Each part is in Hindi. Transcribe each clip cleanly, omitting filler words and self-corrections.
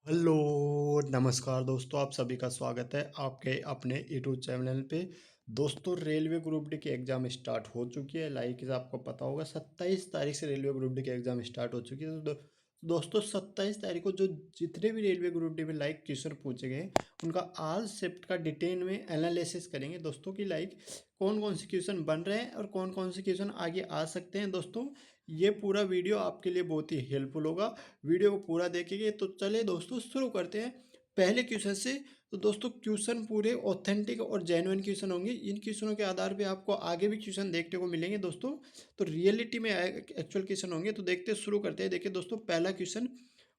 हेलो, नमस्कार दोस्तों, आप सभी का स्वागत है आपके अपने यूट्यूब चैनल पे। दोस्तों, रेलवे ग्रुप डी की एग्ज़ाम स्टार्ट हो चुकी है। लाइक आपको पता होगा 27 तारीख से रेलवे ग्रुप डी की एग्ज़ाम स्टार्ट हो चुकी है। दोस्तों 27 तारीख को जो जितने भी रेलवे ग्रुप डी में लाइक क्वेश्चन पूछे गए उनका आज शिफ्ट का डिटेल में एनालिसिस करेंगे दोस्तों की लाइक कौन कौन से क्वेश्चन बन रहे हैं और कौन कौन से क्वेश्चन आगे आ सकते हैं। दोस्तों ये पूरा वीडियो आपके लिए बहुत ही हेल्पफुल होगा। वीडियो को पूरा देखेंगे तो चले दोस्तों शुरू करते हैं पहले क्वेश्चन से। तो दोस्तों क्वेश्चन पूरे ऑथेंटिक और जेन्युइन क्वेश्चन होंगे। इन क्वेश्चनों के आधार पे आपको आगे भी क्वेश्चन देखने को मिलेंगे दोस्तों। तो रियलिटी में एक्चुअल क्वेश्चन होंगे। तो देखते शुरू करते हैं। देखिए दोस्तों पहला क्वेश्चन,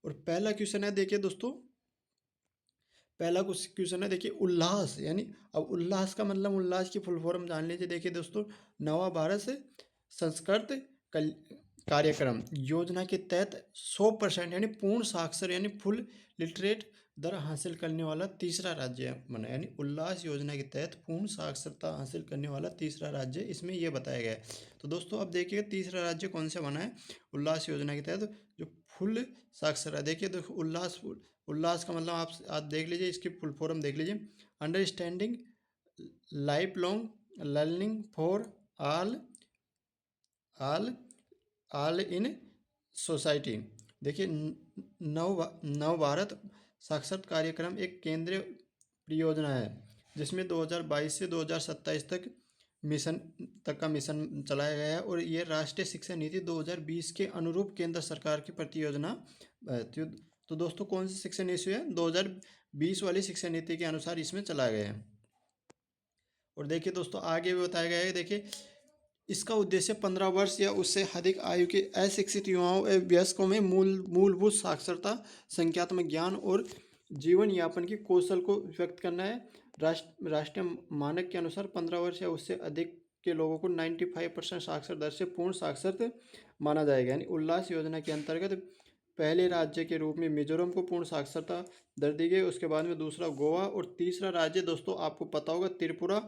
और पहला क्वेश्चन है देखिए दोस्तों, पहला क्वेश्चन है देखिए उल्लास, यानी अब उल्लास का मतलब उल्लास की फुल फॉर्म जान लीजिए। देखिए दोस्तों, नवा भारत से संस्कृत कल कार्यक्रम योजना के तहत 100% यानी पूर्ण साक्षर यानी फुल लिटरेट दर हासिल करने वाला तीसरा राज्य बना, यानी उल्लास योजना के तहत पूर्ण साक्षरता हासिल करने वाला तीसरा राज्य इसमें यह बताया गया है। तो दोस्तों अब देखिएगा तीसरा राज्य कौन सा बना है उल्लास योजना के तहत जो फुल साक्षर है। देखिए देखो उल्लास, उल्लास का मतलब आप देख लीजिए, इसकी फुल फॉर्म देख लीजिए, understanding life long learning for all all all in society. देखिए नव भारत साक्षरता कार्यक्रम एक केंद्रीय परियोजना है जिसमें 2022 से 2027 तक मिशन तक का मिशन चलाया गया है, और ये राष्ट्रीय शिक्षा नीति 2020 के अनुरूप केंद्र सरकार की परियोजना है। तो दोस्तों कौन सी शिक्षा नीति है 2020 वाली शिक्षा नीति के अनुसार इसमें चलाया गया है। और देखिए दोस्तों आगे भी बताया गया है, देखिए इसका उद्देश्य 15 वर्ष या उससे अधिक आयु के अशिक्षित युवाओं एवं वयस्कों में मूलभूत साक्षरता, संख्यात्मक ज्ञान और जीवन यापन की कौशल को व्यक्त करना है। राष्ट्रीय मानक के अनुसार 15 वर्ष या उससे अधिक के लोगों को 95% साक्षर दर से पूर्ण साक्षर माना जाएगा। यानी उल्लास योजना के अंतर्गत पहले राज्य के रूप में मिजोरम को पूर्ण साक्षरता दर दी गई, उसके बाद में दूसरा गोवा, और तीसरा राज्य दोस्तों आपको पता होगा त्रिपुरा।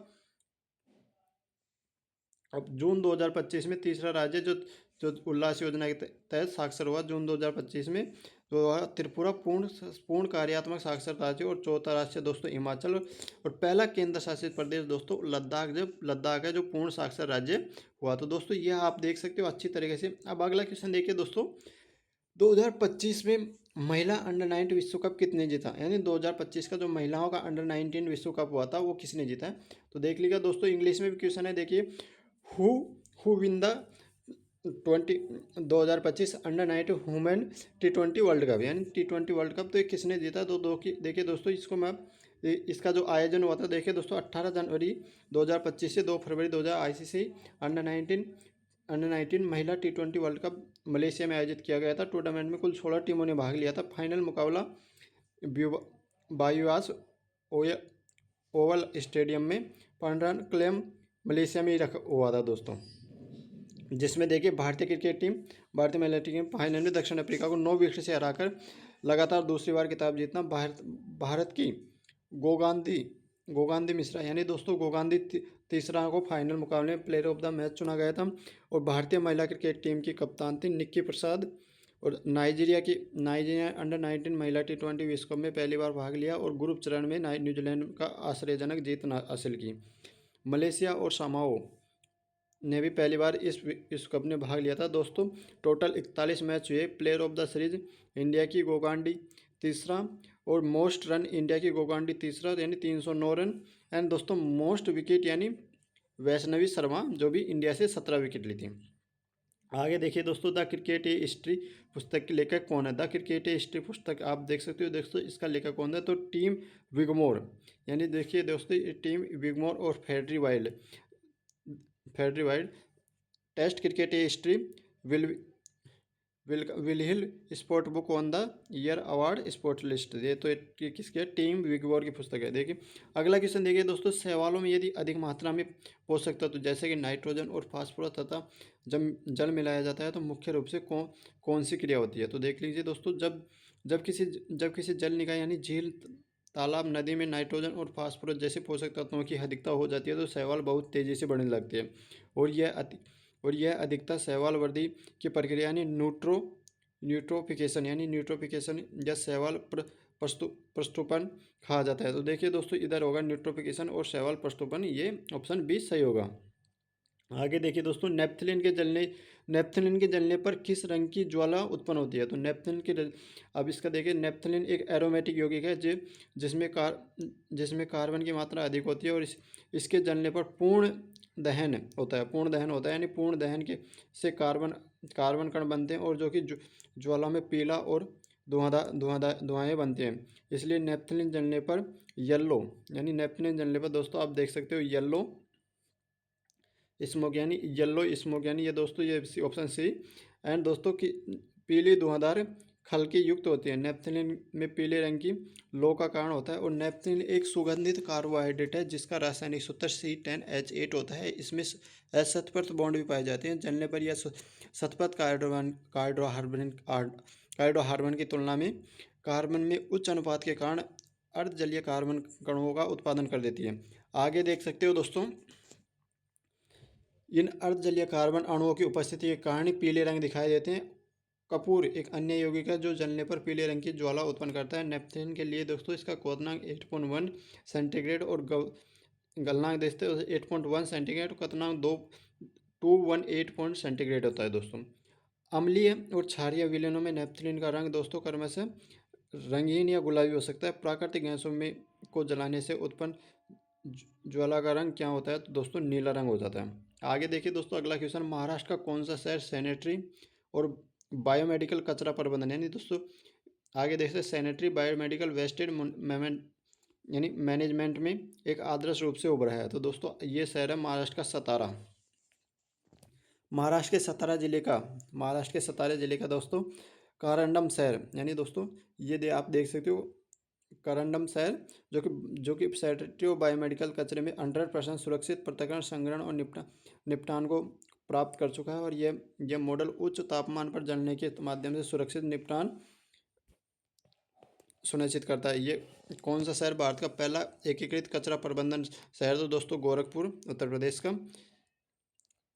अब जून 2025 में तीसरा राज्य जो जो उल्लास योजना के तहत साक्षर हुआ जून 2025 में, तो त्रिपुरा पूर्ण कार्यात्मक साक्षरता राज्य, और चौथा राज्य दोस्तों हिमाचल, और पहला केंद्र शासित प्रदेश दोस्तों लद्दाख है जो पूर्ण साक्षर राज्य हुआ। तो दोस्तों यह आप देख सकते हो अच्छी तरीके से। अब अगला क्वेश्चन देखिए दोस्तों, 2025 में महिला अंडर 19 विश्व कप कितने जीता, यानी 2025 का जो महिलाओं का अंडर 19 विश्व कप हुआ था वो किसने जीता है। तो देख लीजिएगा दोस्तों, इंग्लिश में भी क्वेश्चन है, देखिए who who win the 2025 under 19 women T20 world cup, यानी T20 वर्ल्ड कप तो ये किसने जीता। तो देखिए दोस्तों इसको मैं इसका जो आयोजन हुआ था देखिए दोस्तों 18 जनवरी 2025 से 2 फरवरी 2000 आईसीसी अंडर 19 महिला T20 वर्ल्ड कप मलेशिया में आयोजित किया गया था। टूर्नामेंट में कुल 16 टीमों ने भाग लिया था। फाइनल मुकाबला बायुआस ओवल स्टेडियम में पंडरन क्लेम मलेशिया में ही रखा हुआ था दोस्तों, जिसमें देखिए भारतीय महिला टीम फाइनल में दक्षिण अफ्रीका को 9 विकेट से हराकर लगातार दूसरी बार खिताब जीतना। भारत की गोगांधी गोगांधी मिश्रा, यानी दोस्तों गोगांधी तीसरा को फाइनल मुकाबले में प्लेयर ऑफ द मैच चुना गया था। और भारतीय महिला क्रिकेट टीम की कप्तान थी निक्की प्रसाद, और नाइजीरिया अंडर 19 महिला T20 विश्व कप में पहली बार भाग लिया और ग्रुप चरण में न्यूजीलैंड का आश्चर्यजनक जीत हासिल की। मलेशिया और सामाओ ने भी पहली बार इस विश्व कप में भाग लिया था दोस्तों। टोटल 41 मैच हुए। Player of the series India की गोगांडी तीसरा, और मोस्ट रन इंडिया की गोगांडी तीसरा यानी 309 रन। एंड दोस्तों मोस्ट विकेट यानी वैष्णवी शर्मा जो भी इंडिया से 17 विकेट ली थी। आगे देखिए दोस्तों, द क्रिकेट ए हिस्ट्री पुस्तक के लेखक कौन है। द क्रिकेट ए हिस्ट्री पुस्तक आप देख सकते हो दोस्तों, इसका लेखक कौन है तो टीम विगमोर, यानी देखिए दोस्तों टीम विगमोर और फेडरी Wilde. Test cricket a history William Hill sport book on the year award shortlist. ये तो किसके टीम विगमोर की पुस्तक है। देखिए अगला क्वेश्चन देखिए दोस्तों, शैवालों में यदि अधिक मात्रा में पोषक तत्व जैसे कि नाइट्रोजन और फास्फोरस तथा जब जल मिलाया जाता है तो मुख्य रूप से कौन सी क्रिया होती है। तो देख लीजिए दोस्तों, जब किसी जल निकाय यानी झील, तालाब, नदी में नाइट्रोजन और फास्फोरस जैसे पोषक तत्वों की अधिकता हो जाती है तो शैवाल बहुत तेज़ी से बढ़ने लगती है। और यह अधिकता शैवाल वृद्धि की प्रक्रिया यानी न्यूट्रोफिकेशन या शैवाल प्रस्तुपन कहा जाता है। तो देखिए दोस्तों, इधर होगा न्यूट्रोफिकेशन और शैवाल प्रस्तुपन, ये ऑप्शन बी सही होगा। आगे देखिए दोस्तों, नेप्थलीन के जलने पर किस रंग की ज्वाला उत्पन्न होती है। तो अब इसका देखिए, नेप्थलीन एक एरोमेटिक यौगिक है जिसमें कार्बन की मात्रा अधिक होती है, और इसके जलने पर पूर्ण दहन होता है। पूर्ण दहन होता है यानी पूर्ण दहन के से कार्बन कार्बन कण बनते हैं, और जो कि ज्वाला में पीला और धुआंधार बनते हैं। इसलिए नेप्थलीन जलने पर येल्लो, यानी नेप्थलीन जलने पर दोस्तों आप देख सकते हो येल्लो स्मोक, यानी येलो स्मोक, यानी ये दोस्तों ये ऑप्शन सी। एंड दोस्तों की पीली धुआंधार खलकी युक्त होती है। नेप्थलीन में पीले रंग की लो का कारण होता है। और नेप्थलीन एक सुगंधित कार्बोहाइड्रेट है जिसका रासायनिक सूत्र C10H8 होता है। इसमें असतपर्त बॉन्ड भी पाए जाते हैं। जलने पर यह सतपथ कार्बोहाइड्रोहार्बन की तुलना में कार्बन में उच्च अनुपात के कारण अर्धजलीय कार्बन कणों का उत्पादन कर देती है। आगे देख सकते हो दोस्तों, इन अर्धजलीय कार्बन अणुओं की उपस्थिति के कारण ही पीले रंग दिखाई देते हैं। कपूर एक अन्य यौगिक है जो जलने पर पीले रंग की ज्वाला उत्पन्न करता है। नेपथलीन के लिए दोस्तों इसका क्वथनांक 8.1 सेंटीग्रेड और गलनांक देखते हो 8.1 सेंटीग्रेड, क्वथनांक 218 सेंटीग्रेड होता है दोस्तों। अम्लीय और क्षारीय विलयनों में नेपथलीन का रंग दोस्तों क्रमशः रंगीन या गुलाबी हो सकता है। प्राकृतिक गैसों में को जलाने से उत्पन्न ज्वाला का रंग क्या होता है, तो दोस्तों नीला रंग हो जाता है। आगे देखिए दोस्तों, अगला क्वेश्चन, महाराष्ट्र का कौन सा शहर सैनिटरी और बायोमेडिकल कचरा प्रबंधन, यानी दोस्तों आगे देखते हैं सैनिटरी बायोमेडिकल वेस्टेड यानी मैनेजमेंट में एक आदर्श रूप से उभरा है। तो दोस्तों ये शहर है महाराष्ट्र का सतारा। महाराष्ट्र के सतारा जिले का दोस्तों कारंडम शहर, यानी दोस्तों ये आप देख सकते हो करंडम शहर, जो कि सैनिटरी और बायोमेडिकल कचरे में 100% सुरक्षित पृथक्करण, संग्रहण और निपटान को प्राप्त कर चुका है। और यह मॉडल उच्च तापमान पर जलने के माध्यम से सुरक्षित निपटान सुनिश्चित करता है। ये कौन सा शहर भारत का पहला एकीकृत कचरा प्रबंधन शहर, तो दोस्तों गोरखपुर उत्तर प्रदेश का।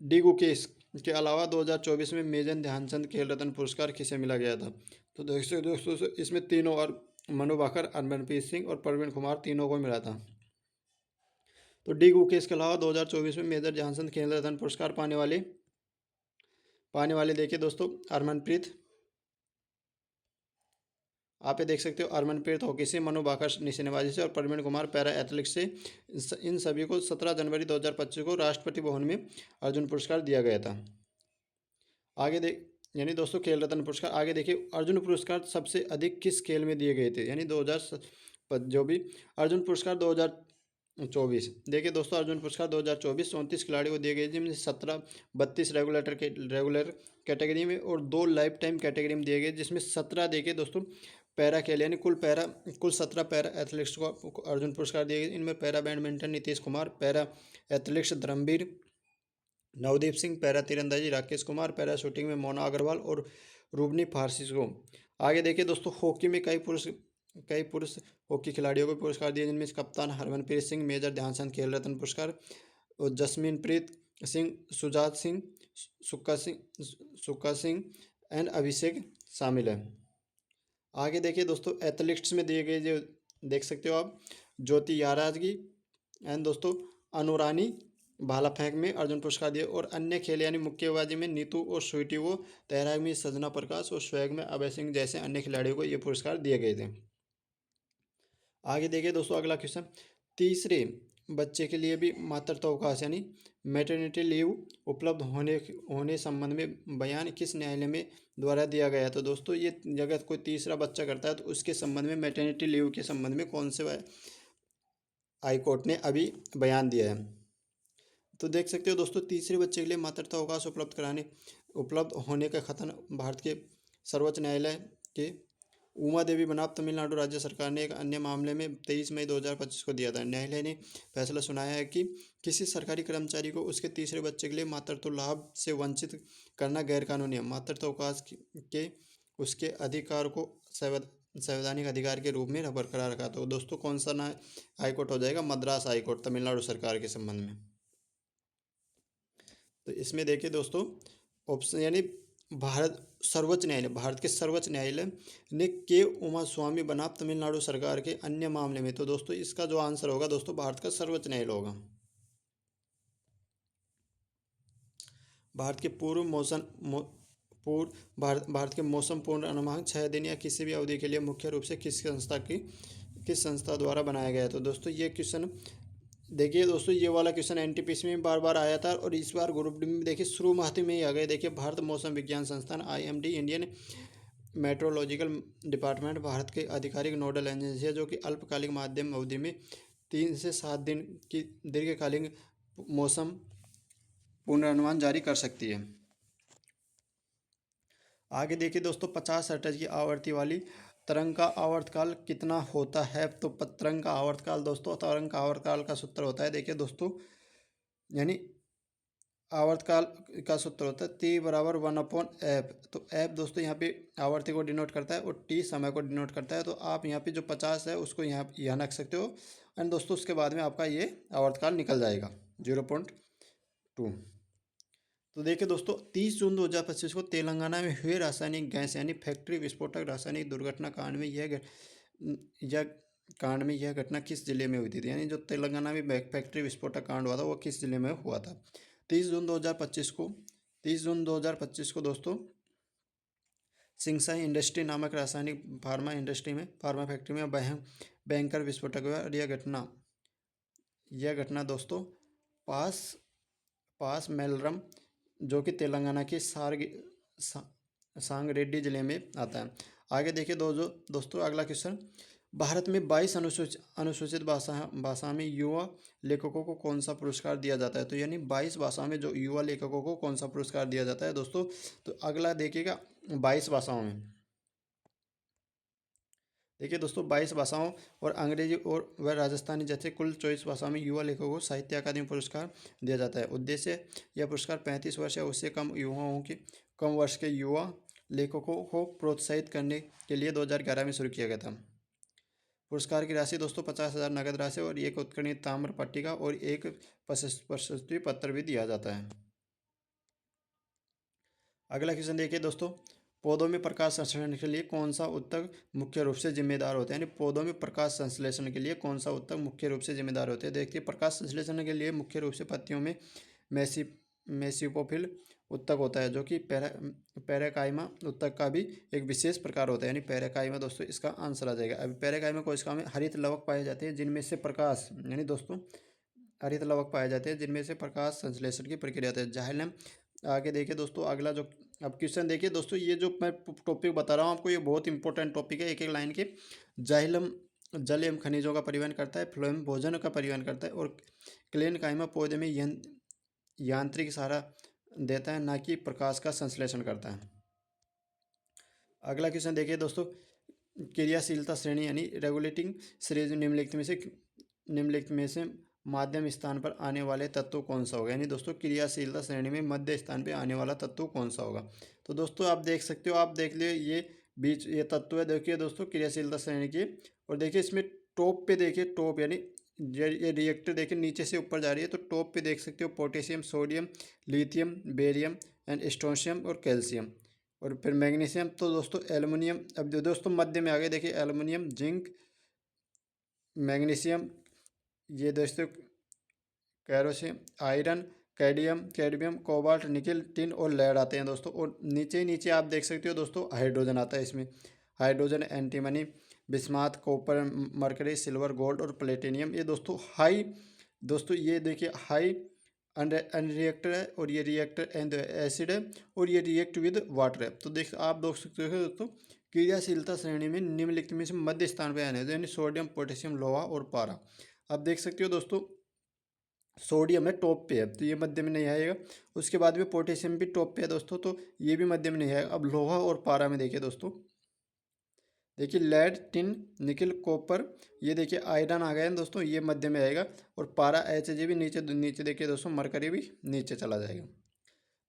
डिगुकेश के अलावा 2024 में मेजर ध्यानचंद खेल रत्न पुरस्कार किसे मिला गया था। तो दोस्तों इसमें तीनों, और मनु भाकर, हरमनप्रीत सिंह और प्रवीण कुमार, तीनों को मिला था। तो डी गुकेश के अलावा 2024 में मेजर ध्यानचंद खेल रत्न पुरस्कार पाने वाले देखिए दोस्तों, हरमनप्रीत, आप ये देख सकते हो, हरमनप्रीत हॉकी से, मनु भाकर निशानेबाजी से और प्रवीण कुमार पैरा एथलेटिक्स से। इन सभी को 17 जनवरी 2025 को राष्ट्रपति भवन में अर्जुन पुरस्कार दिया गया था। आगे देख, यानी दोस्तों खेल रत्न पुरस्कार। आगे देखिए, अर्जुन पुरस्कार सबसे अधिक किस खेल में दिए गए थे, यानी 2000 जो भी अर्जुन पुरस्कार 2024 देखिए दोस्तों, अर्जुन पुरस्कार 2024 34 खिलाड़ियों को दिए गए, जिनमें 32 रेगुलर कैटेगरी में और 2 लाइफ टाइम कैटेगरी में दिए गए, जिसमें 17 देखिए दोस्तों पैरा खेल, यानी कुल 17 पैरा एथलेटिक्स को अर्जुन पुरस्कार दिए गए। इनमें para badminton Nitish Kumar, para athletics Dharmveer Navdeep Singh, para तीरंदाजी राकेश कुमार, पैरा शूटिंग में मोना अग्रवाल और रूबनी फारसी को। आगे देखिए दोस्तों, हॉकी में कई पुरुष हॉकी खिलाड़ियों को पुरस्कार दिए, जिनमें कप्तान हरमनप्रीत सिंह, मेजर ध्यानचंद खेल रत्न पुरस्कार, और जसमीनप्रीत सिंह, सुजात सिंह, सुक्का सिंह एंड अभिषेक शामिल है। आगे देखिए दोस्तों, एथलेटिक्स में दिए गए जो देख सकते हो आप, ज्योति याराजगी एंड दोस्तों अनुरानी भाला फेंक में अर्जुन पुरस्कार दिए, और अन्य खेल यानी मुक्केबाजी में नीतू और स्वीटी को, तैराक में सजना प्रकाश और स्वैग में अभय सिंह जैसे अन्य खिलाड़ियों को ये पुरस्कार दिए गए थे। आगे देखिए दोस्तों, अगला क्वेश्चन, तीसरे बच्चे के लिए भी मातृत्व अवकाश यानी मैटरनिटी लीव उपलब्ध होने संबंध में बयान किस न्यायालय में द्वारा दिया गया। तो दोस्तों ये अगर कोई तीसरा बच्चा करता है तो उसके संबंध में मैटरनिटी लीव के संबंध में कौन से हाई कोर्ट ने अभी बयान दिया है। तो देख सकते हो दोस्तों, तीसरे बच्चे के लिए मातृत्व अवकाश उपलब्ध होने का कथन भारत के सर्वोच्च न्यायालय के उमा देवी बनाम तमिलनाडु राज्य सरकार ने एक अन्य मामले में 23 मई 2025 को दिया था। न्यायालय ने फैसला सुनाया है कि किसी सरकारी कर्मचारी को उसके तीसरे बच्चे के लिए मातृत्व लाभ से वंचित करना गैरकानूनी है। मातृत्व अवकाश के उसके अधिकार को संवैधानिक अधिकार के रूप में बरकरार रखा। तो दोस्तों कौन सा हाईकोर्ट हो जाएगा, मद्रास हाईकोर्ट तमिलनाडु सरकार के संबंध में। तो इसमें देखिए दोस्तों ऑप्शन, यानी भारत सर्वोच्च न्यायालय, भारत के सर्वोच्च न्यायालय ने के उमा स्वामी बनाम तमिलनाडु सरकार के अन्य मामले में। तो दोस्तों इसका जो आंसर होगा दोस्तों भारत का सर्वोच्च न्यायालय होगा। भारत के पूर्व मौसम पूर्व भारत के मौसम पूर्वानुमान 6 दिन या किसी भी अवधि के लिए मुख्य रूप से किस संस्था द्वारा बनाया गया है। तो दोस्तों ये क्वेश्चन देखिए दोस्तों, ये वाला क्वेश्चन एनटीपीसी में बार बार आया था और इस बार ग्रुप डी में देखिए शुरुआती में ही आ गए। देखिए भारत मौसम विज्ञान संस्थान IMD, Indian meteorological department Bharat के आधिकारिक नोडल एजेंसी है जो कि अल्पकालिक माध्यम अवधि में 3 से 7 दिन की दीर्घकालीन मौसम पूर्वानुमान जारी कर सकती है। आगे देखिए दोस्तों, 50 हर्ट्ज की आवृत्ति वाली तरंग का आवर्तकाल कितना होता है। तो तरंग का आवर्तकाल दोस्तों, तरंग का आवर्तकाल का सूत्र होता है, देखिए दोस्तों, यानी आवर्तकाल का सूत्र होता है टी बराबर 1/f। तो एफ दोस्तों यहाँ पे आवर्ती को डिनोट करता है और टी समय को डिनोट करता है। तो आप यहाँ पे जो 50 है उसको यहाँ रख सकते हो एंड दोस्तों उसके बाद में आपका ये आवर्तकाल निकल जाएगा 0.2। तो देखिए दोस्तों, 30 जून 2025 को तेलंगाना में हुए रासायनिक गैस यानी फैक्ट्री विस्फोटक रासायनिक दुर्घटना कांड में यह घटना किस जिले में हुई थी। यानी जो तेलंगाना में फैक्ट्री विस्फोटक कांड हुआ था वो किस जिले में हुआ था। 30 जून 2025 को दोस्तों सिंगसाई इंडस्ट्री नामक रासायनिक फार्मा फैक्ट्री में भयंकर विस्फोटक हुआ और यह घटना दोस्तों पास मेलरम जो कि तेलंगाना के सांगरेड्डी जिले में आता है। आगे देखिए दोस्तों अगला क्वेश्चन, भारत में 22 अनुसूचित भाषा में युवा लेखकों को कौन सा पुरस्कार दिया जाता है। तो यानी 22 भाषाओं में जो युवा लेखकों को कौन सा पुरस्कार दिया जाता है दोस्तों। तो अगला देखिएगा 22 भाषाओं में, देखिए दोस्तों 22 भाषाओं और अंग्रेजी और व राजस्थानी जैसे कुल 24 भाषाओं में युवा लेखकों को साहित्य अकादमी पुरस्कार दिया जाता है। उद्देश्य, यह पुरस्कार 35 वर्ष या उससे कम वर्ष के युवा लेखकों को प्रोत्साहित करने के लिए 2011 में शुरू किया गया था। पुरस्कार की राशि दोस्तों 50,000 नगद राशि और एक उत्कीर्णित ताम्र पट्टिका और एक प्रशस्ति पत्र भी दिया जाता है। अगला क्वेश्चन देखिए दोस्तों, पौधों में प्रकाश संश्लेषण के लिए कौन सा ऊतक मुख्य रूप से जिम्मेदार होता है। यानी पौधों में प्रकाश संश्लेषण के लिए कौन सा ऊतक मुख्य रूप से जिम्मेदार होते हैं। देखिए प्रकाश संश्लेषण के लिए मुख्य रूप से पत्तियों में मेसिपोफिल ऊतक होता है जो कि पैराकाइमा ऊतक का भी एक विशेष प्रकार होता है। यानी पैराकाइमा दोस्तों इसका आंसर आ जाएगा। अभी पैराकाइमा को इसका में हरित लवक पाए जाते हैं जिनमें से प्रकाश, यानी दोस्तों हरित लवक पाए जाते हैं जिनमें से प्रकाश संश्लेषण की प्रक्रिया होती है। जाइलम। आगे देखिए दोस्तों अगला जो अब क्वेश्चन देखिए दोस्तों, ये जो मैं टॉपिक बता रहा हूँ आपको ये बहुत इंपॉर्टेंट टॉपिक है। एक एक लाइन के, जाइलम जल एवं खनिजों का परिवहन करता है, फ्लोएम भोजन का परिवहन करता है और क्लेन काइमा पौधे में यांत्रिक सहारा देता है, ना कि प्रकाश का संश्लेषण करता है। अगला क्वेश्चन देखिए दोस्तों, क्रियाशीलता श्रेणी यानी रेगुलेटिंग सीरीज निम्नलिखित में से माध्यम स्थान पर आने वाले तत्व कौन सा होगा। यानी दोस्तों क्रियाशीलता श्रेणी में मध्य स्थान पर आने वाला तत्व कौन सा होगा। तो दोस्तों आप देख सकते हो, आप देख लियो ये तत्व है। देखिए दोस्तों क्रियाशीलता श्रेणी की, और देखिए इसमें टॉप पे देखिए, टॉप यानी ये रिएक्टर देखिए नीचे से ऊपर जा रही है। तो टॉप पे देख सकते हो potassium, sodium, lithium, barium and strontium और कैल्शियम, और फिर मैग्नीशियम। तो दोस्तों एल्युमिनियम, अब जो दोस्तों मध्य में आ गए देखिए एल्युमिनियम, जिंक, मैग्नीशियम, ये दोस्तों कैरोसियम, iron, cadmium, cobalt, nickel, tin और लेड आते हैं दोस्तों। और नीचे आप देख सकते हो दोस्तों हाइड्रोजन आता है इसमें, hydrogen, antimony, bismuth, copper, mercury, silver, gold और प्लेटिनियम। ये दोस्तों ये देखिए हाई अनरिएक्टर है और ये रिएक्टर एंड एसिड है और ये रिएक्ट विद वाटर है। तो आप देख सकते हो दोस्तों क्रियाशीलता श्रेणी में निम्नलिखित में से मध्य स्थान पर आने यानी सोडियम, पोटेशियम, लोहा और पारा। आप देख सकते हो दोस्तों सोडियम है टॉप पे है तो ये मध्य में नहीं आएगा। उसके बाद में पोटेशियम भी टॉप पे है दोस्तों, तो ये भी मध्य में नहीं आएगा। अब लोहा और पारा में देखिए दोस्तों, देखिए लेड, टिन, निकिल, कॉपर, ये देखिए आयरन आ गया है दोस्तों, ये मध्य में आएगा। और पारा HG भी नीचे देखिए दोस्तों, मरकरी भी नीचे चला जाएगा।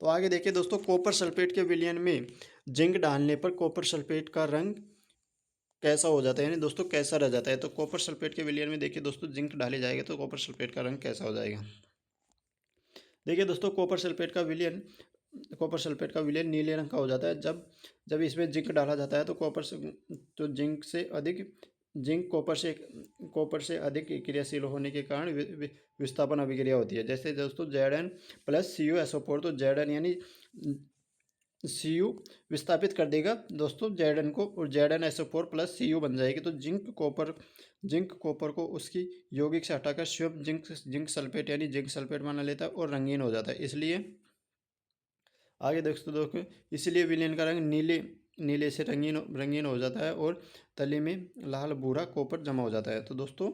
तो आगे देखिए दोस्तों, कॉपर सल्फेट के विलयन में जिंक डालने पर कॉपर सल्फेट का रंग कैसा हो जाता है, यानी दोस्तों कैसा रह जाता है। तो कॉपर सल्फेट के विलयन में देखिए दोस्तों जिंक डाले जाएगा तो कॉपर सल्फेट का रंग कैसा हो जाएगा। देखिए दोस्तों कॉपर सल्फेट का विलयन कॉपर सल्फेट का विलयन नीले रंग का हो जाता है। जब जब इसमें जिंक डाला जाता है तो जिंक से अधिक जिंक कॉपर से अधिक क्रियाशील होने के कारण विस्थापन अभिक्रिया होती है। जैसे दोस्तों Zn+Cu SO4, तो Zn यानी Cu विस्थापित कर देगा दोस्तों Zn को, और ZnSO4+Cu बन जाएगी। तो जिंक कॉपर को उसकी यौगिक से हटाकर स्वयं जिंक सल्फेट यानी जिंक सल्फेट बना लेता है और रंगीन हो जाता है। इसलिए आगे दोस्तों इसलिए विलयन का रंग नीले नीले से रंगीन हो जाता है और तले में लाल भूरा कॉपर जमा हो जाता है। तो दोस्तों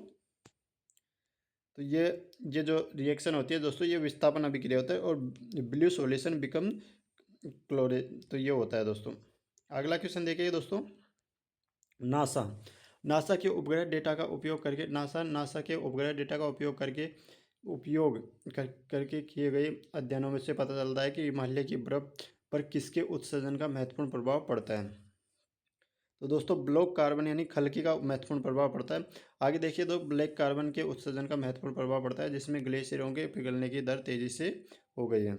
तो ये जो रिएक्शन होती है दोस्तों, ये विस्थापन अभिक्रिया होता है और ब्लू सॉल्यूशन बिकम क्लोरेट, तो ये होता है दोस्तों। अगला क्वेश्चन देखिए दोस्तों, नासा नासा के उपग्रह डेटा का उपयोग करके नासा के उपग्रह डेटा का करके किए गए अध्ययनों में से पता चलता है कि हिमालय की बर्फ पर किसके उत्सर्जन का महत्वपूर्ण प्रभाव पड़ता है। तो दोस्तों ब्लैक कार्बन यानी खलकी का महत्वपूर्ण प्रभाव पड़ता है। आगे देखिए तो ब्लैक कार्बन के उत्सर्जन का महत्वपूर्ण प्रभाव पड़ता है, जिसमें ग्लेशियरों के पिघलने की दर तेजी से हो गई है।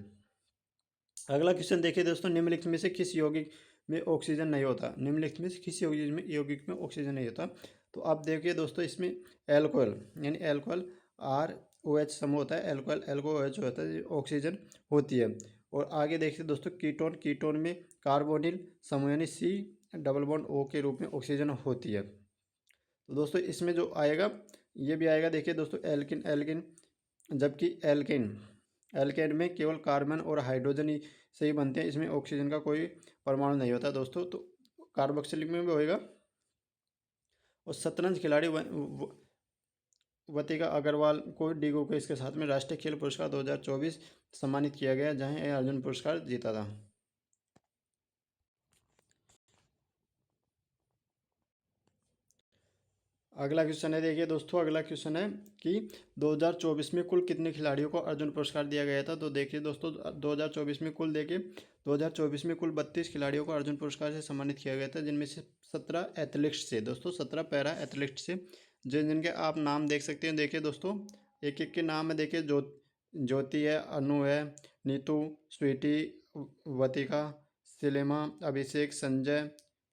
अगला क्वेश्चन देखिए दोस्तों, निम्नलिखित में से किस यौगिक में ऑक्सीजन नहीं होता। निम्नलिखित में से किस यौगिक में ऑक्सीजन नहीं होता। तो आप देखिए दोस्तों, इसमें एल्कोहल यानी एल्कोहल ROH समूह होता है, एल्कोहल एल्कोOH होता है, ऑक्सीजन होती है। और आगे देखिए दोस्तों, कीटोन में कार्बोनिल समूह यानी C डबल बॉन्ड O के रूप में ऑक्सीजन होती है। तो दोस्तों इसमें जो आएगा ये भी आएगा, देखिए दोस्तों एल्किन जबकि एल्केन में केवल कार्बन और हाइड्रोजन ही से ही बनते हैं, इसमें ऑक्सीजन का कोई परमाणु नहीं होता दोस्तों। तो कार्बोक्सिलिक में भी होएगा। और शतरंज खिलाड़ी वतिका अग्रवाल को डिगो के इसके साथ में राष्ट्रीय खेल पुरस्कार 2024 सम्मानित किया गया, जहां यह अर्जुन पुरस्कार जीता था। अगला क्वेश्चन है, देखिए दोस्तों अगला क्वेश्चन है कि 2024 में कुल कितने खिलाड़ियों को अर्जुन पुरस्कार दिया गया था। तो देखिए दोस्तों 2024 में कुल 2024 में कुल 32 खिलाड़ियों को अर्जुन पुरस्कार से सम्मानित किया गया था, जिनमें से 17 एथलीट्स से दोस्तों 17 पैरा एथलीट्स से, जिनके आप नाम देख सकते हैं। देखिए दोस्तों एक एक के नाम है, देखिए ज्योति है, अनु है, नीतू, स्वीटी, वतिका, सिलेमा, अभिषेक, संजय,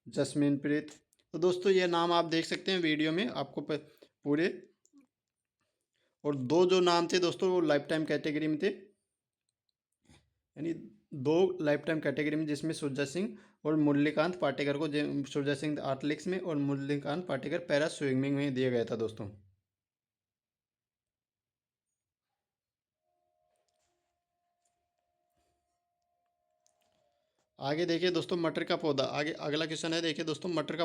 जसमीनप्रीत। तो दोस्तों ये नाम आप देख सकते हैं वीडियो में आपको पूरे। और दो जो नाम थे दोस्तों वो लाइफ टाइम कैटेगरी में थे, यानी 2 लाइफ टाइम कैटेगरी में, जिसमें सुरजा सिंह और मुरलीकांत पाटेकर को, सुरजा सिंह एथलेटिक्स में और मुरलीकांत पाटेकर पैरा स्विमिंग में दिया गया था दोस्तों। आगे देखिए दोस्तों मटर का पौधा, आगे अगला क्वेश्चन है, देखिए दोस्तों मटर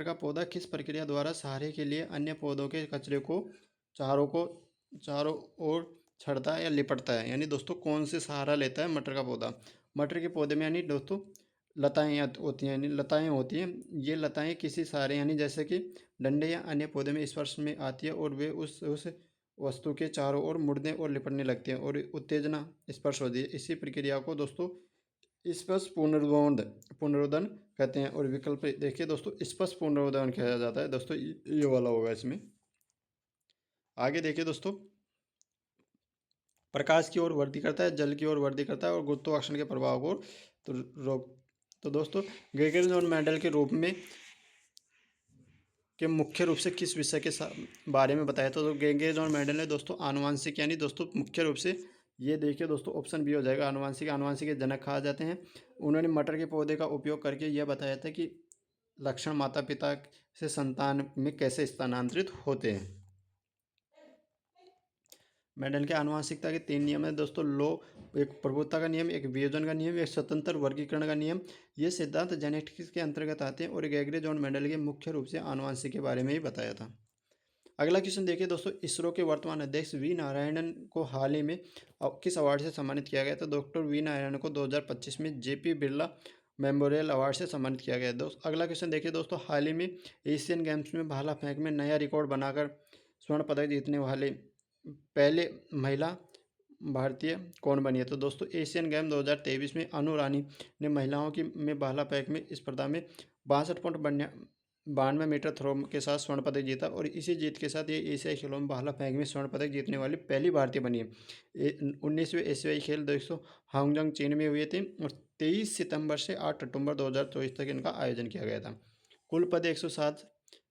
का पौधा किस प्रक्रिया द्वारा सहारे के लिए अन्य पौधों के कचरे को चारों ओर छड़ता है या लिपटता है। यानी दोस्तों कौन से सहारा लेता है मटर का पौधा। मटर के पौधे में यानी दोस्तों लताएँ होती हैं, यानी लताएँ होती हैं। ये लताएँ किसी सहारे यानी जैसे कि डंडे या अन्य पौधे में स्पर्श में आती है और वे उस वस्तु के चारों ओर मुड़ने और लिपटने लगती हैं और उत्तेजना स्पर्श होती है। इसी प्रक्रिया को दोस्तों स्पष्ट पुनरुत्पादन कहते हैं। और विकल्प देखिए दोस्तों, स्पष्ट पुनरुत्पादन कहा जाता है दोस्तों, ये वाला होगा इसमें। आगे देखिए दोस्तों, प्रकाश की ओर वृद्धि करता है, जल की ओर वृद्धि करता है और गुरुत्वाकर्षण के प्रभाव को तो रोक। तो दोस्तों ग्रेगर और मेंडल के रूप में के मुख्य रूप से किस विषय के बारे में बताया। तो गेंगेज और मेंडल ने दोस्तों आनुवांशिक, यानी दोस्तों मुख्य रूप से ये देखिए दोस्तों ऑप्शन बी हो जाएगा, आनुवांशिक के जनक कहा जाते हैं। उन्होंने मटर के पौधे का उपयोग करके यह बताया था कि लक्षण माता पिता से संतान में कैसे स्थानांतरित होते हैं। मेंडल के आनुवांशिकता के 3 नियम है दोस्तों, एक प्रभुत्व का नियम, एक वियोजन का नियम, एक स्वतंत्र वर्गीकरण का नियम। ये सिद्धांत जेनेटिक्स के अंतर्गत आते हैं और गैगरे जॉन मेंडल के मुख्य रूप से आनुवांशिक के बारे में ही बताया था। अगला क्वेश्चन देखिए दोस्तों, इसरो के वर्तमान अध्यक्ष वी नारायणन को हाल ही में किस अवार्ड से सम्मानित किया गया था। डॉक्टर वी नारायणन को 2025 में जेपी बिरला मेमोरियल अवार्ड से सम्मानित किया गया दोस्तों। अगला क्वेश्चन देखिए दोस्तों, हाल ही में एशियन गेम्स में भाला फेंक में नया रिकॉर्ड बनाकर स्वर्ण पदक जीतने वाले पहले महिला भारतीय कौन बनी है। तो दोस्तों एशियन गेम 2023 में अनु रानी ने महिलाओं की में भाला फेंक में स्पर्धा में 62 मीटर थ्रो के साथ स्वर्ण पदक जीता और इसी जीत के साथ ये एशियाई खेलों में भाला फेंक में स्वर्ण पदक जीतने वाली पहली भारतीय बनी है। 19वें एशियाई खेल दोस्तों हांगजोंग चीन में हुए थे और 23 सितंबर से 8 अक्टूबर 2024 तक इनका आयोजन किया गया था। कुल पद 107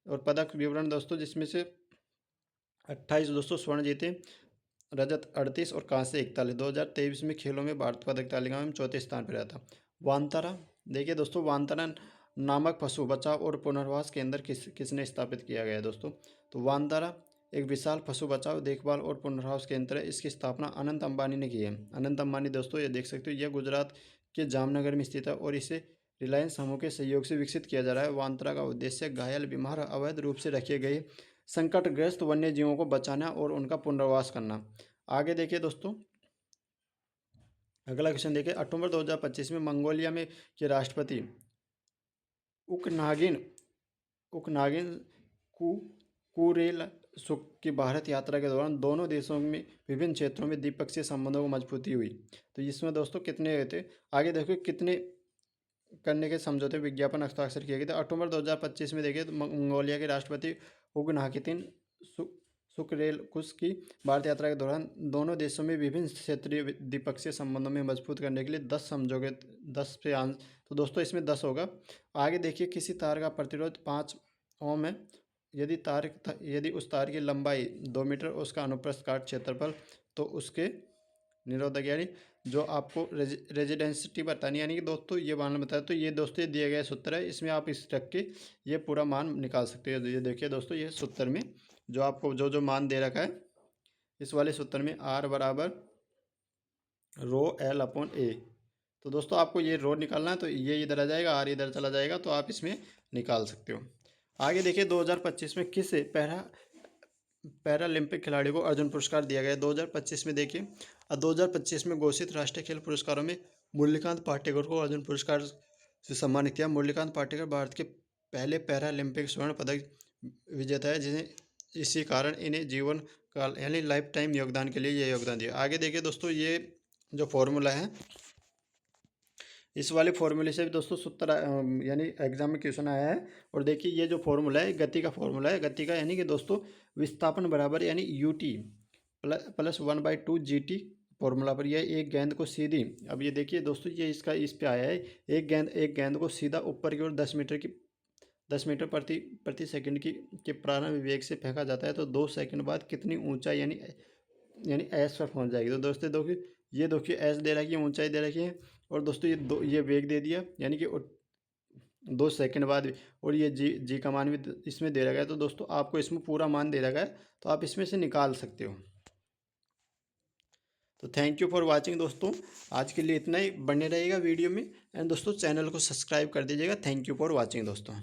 और पदक विवरण दोस्तों, जिसमें से 28 दोस्तों स्वर्ण जीते, रजत 38 और कांस्य 41। 2023 में खेलों में भारत पदक तालिका में चौथे स्थान पर रहा था। वानतारा, देखिए दोस्तों, वानतारा नामक पशु बचाव और पुनर्वास केंद्र किसने स्थापित किया गया है दोस्तों? तो वानतारा एक विशाल पशु बचाव, देखभाल और पुनर्वास केंद्र है। इसकी स्थापना अनंत अंबानी ने की है। अनंत अंबानी दोस्तों, ये देख सकते हो, यह गुजरात के जामनगर में स्थित है और इसे रिलायंस समूह के सहयोग से विकसित किया जा रहा है। वानतारा का उद्देश्य घायल, बीमार, अवैध रूप से रखे गए संकटग्रस्त वन्य जीवों को बचाना और उनका पुनर्वास करना। आगे देखिए दोस्तों, अगला क्वेश्चन देखिए। अक्टूबर 2025 में मंगोलिया में के राष्ट्रपति उकनागिन उकनागिन कु कुरेल सुक की भारत यात्रा के दौरान दोनों देशों में विभिन्न क्षेत्रों में द्विपक्षीय संबंधों को मजबूती हुई। तो इसमें दोस्तों कितने हुए थे? आगे देखो कितने करने के समझौते विज्ञापन हस्ताक्षर किए गए थे। अक्टूबर 2025 में देखिए तो मंगोलिया के राष्ट्रपति उगनाकितिन सुकरेलकुस की भारत यात्रा के दौरान दोनों देशों में विभिन्न क्षेत्रीय द्विपक्षीय संबंधों में मजबूत करने के लिए 10 समझौते, 10 पे तो दोस्तों इसमें 10 होगा। आगे देखिए, किसी तार का प्रतिरोध 5 ओम है यदि उस तार की लंबाई 2 मीटर, उसका अनुप्रस्थ काट क्षेत्रफल, तो उसके निरोधक यानी जो आपको रेजिडेंसिटी बतानी, यानी कि दोस्तों ये मान बताया। तो ये दोस्तों ये दिया गया सूत्र है, इसमें आप इस रख के ये पूरा मान निकाल सकते हो। ये देखिए दोस्तों, ये सूत्र में जो आपको जो जो मान दे रखा है, इस वाले सूत्र में R बराबर रो L अपॉन A। तो दोस्तों आपको ये रो निकालना है, तो ये इधर आ जाएगा, R इधर चला जाएगा, तो आप इसमें निकाल सकते हो। आगे देखिए, 2025 में किस पैरालंपिक खिलाड़ी को अर्जुन पुरस्कार दिया गया है? 2025 में देखिए, 2025 में घोषित राष्ट्रीय खेल पुरस्कारों में मुरलीकांत पाटेकर को अर्जुन पुरस्कार से सम्मानित किया। मुरलीकांत पाटेकर भारत के पहले पैरालंपिक स्वर्ण पदक विजेता है, जिन्हें इसी कारण इन्हें जीवन काल यानी लाइफ टाइम योगदान के लिए ये योगदान दिया। आगे देखिए दोस्तों, ये जो फॉर्मूला है, इस वाले फॉर्मूले से भी दोस्तों सूत्र यानी एग्जाम में क्वेश्चन आया है। और देखिए, ये जो फॉर्मूला है गति का फॉर्मूला है। गति का यानी कि दोस्तों विस्थापन बराबर यानी UT प्लस 1/2 GT फॉर्मूला पर यह एक गेंद को सीधी, अब ये देखिए दोस्तों, ये इसका इस पे आया है, एक गेंद को सीधा ऊपर की ओर 10 मीटर प्रति सेकंड के प्रारंभ वेग से फेंका जाता है, तो 2 सेकंड बाद कितनी ऊंचाई यानी एस पर पहुंच जाएगी। तो दोस्तों देखिए एस दे रखी है, ऊंचाई दे रखी है, और दोस्तों ये वेग दे दिया, यानी कि 2 सेकंड बाद, और ये जी का मान भी इसमें दे रखा है। तो दोस्तों आपको इसमें पूरा मान दे रखा है, तो आप इसमें से निकाल सकते हो। तो थैंक यू फॉर वाचिंग दोस्तों, आज के लिए इतना ही। बने रहेगा वीडियो में, एंड दोस्तों चैनल को सब्सक्राइब कर दीजिएगा। थैंक यू फॉर वाचिंग दोस्तों।